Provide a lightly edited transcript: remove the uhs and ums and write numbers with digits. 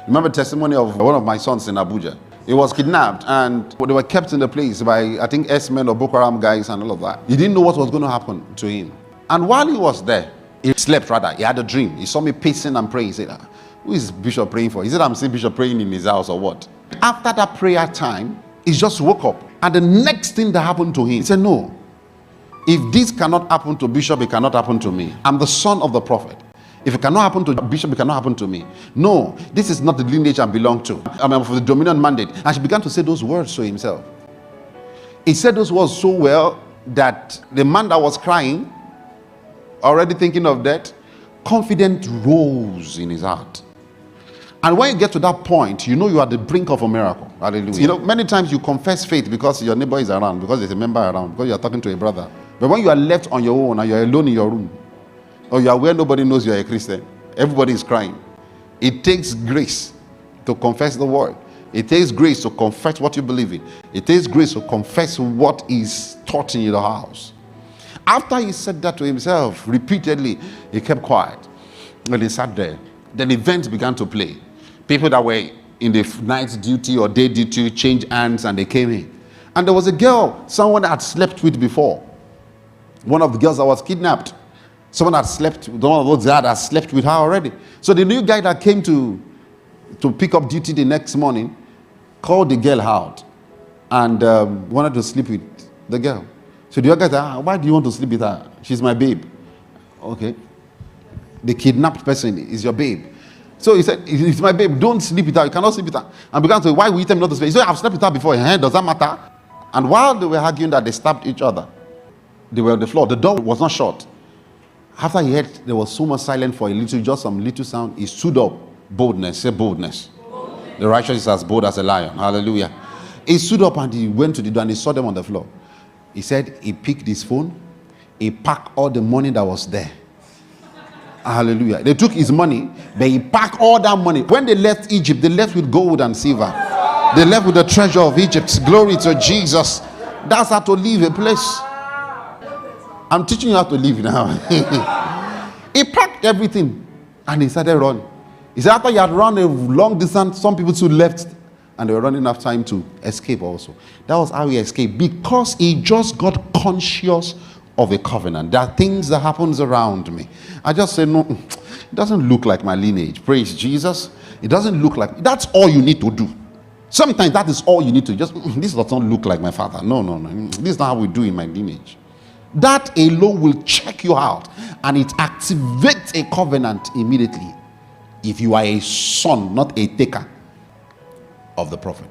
Remember the testimony of one of my sons in Abuja. He was kidnapped and they were kept in the place by, I think, S-men or Boko Haram guys and all of that. He didn't know what was going to happen to him. And while he was there, he slept rather. He had a dream. He saw me pacing and praying. He said, who is Bishop praying for? He said, I'm seeing Bishop praying in his house or what? After that prayer time, he just woke up. And the next thing that happened to him, he said, no, if this cannot happen to Bishop, it cannot happen to me. I'm the son of the prophet. If it cannot happen to Bishop, it cannot happen to me. No, this is not the lineage I belong to. I'm of the dominion mandate. And she began to say those words to himself. He said those words so well that the man that was crying, already thinking of death, confidence rose in his heart. And when you get to that point, you know you are at the brink of a miracle. Hallelujah. You know, many times you confess faith because your neighbor is around, because there's a member around, because you are talking to a brother. But when you are left on your own and you are alone in your room, or you are where nobody knows you are a Christian, everybody is crying. It takes grace to confess the word. It takes grace to confess what you believe in. It takes grace to confess what is taught in your house. After he said that to himself repeatedly, he kept quiet. And he sat there. Then events began to play. People that were in the night duty or day duty changed hands and they came in. And there was a girl someone had slept with before. One of the girls that was kidnapped. Someone had slept, one of those guys had slept with her already. So the new guy that came to pick up duty the next morning called the girl out and wanted to sleep with the girl. So the other guy said, why do you want to sleep with her? She's my babe. Okay. The kidnapped person is your babe. So he said, it's my babe, don't sleep with her. You cannot sleep with her. And began to say, why will you tell me not to sleep? He said, I've slept with her before. Does that matter? And while they were arguing that, they stabbed each other. They were on the floor. The door was not shut. After he heard there was so much silence for a little, just some little sound, he stood up. Boldness. Say boldness. Boldness. The righteous is as bold as a lion. Hallelujah. He stood up and he went to the door and he saw them on the floor. He said he picked his phone. He packed all the money that was there. Hallelujah. They took his money, but he packed all that money. When they left Egypt, they left with gold and silver. They left with the treasure of Egypt. Glory to Jesus. That's how to leave a place. I'm teaching you how to live now. He packed everything and he started running. He said after he had run a long distance, some people too left and they were running after him to escape also. That was how he escaped, because he just got conscious of a covenant. There are things that happens around me. I just say, no, it doesn't look like my lineage. Praise Jesus. It doesn't look like, that's all you need to do. Sometimes that is all you need to just, this does not look like my father. No. This is not how we do in my lineage. That alone will check you out, and it activates a covenant immediately if you are a son, not a taker of the prophet.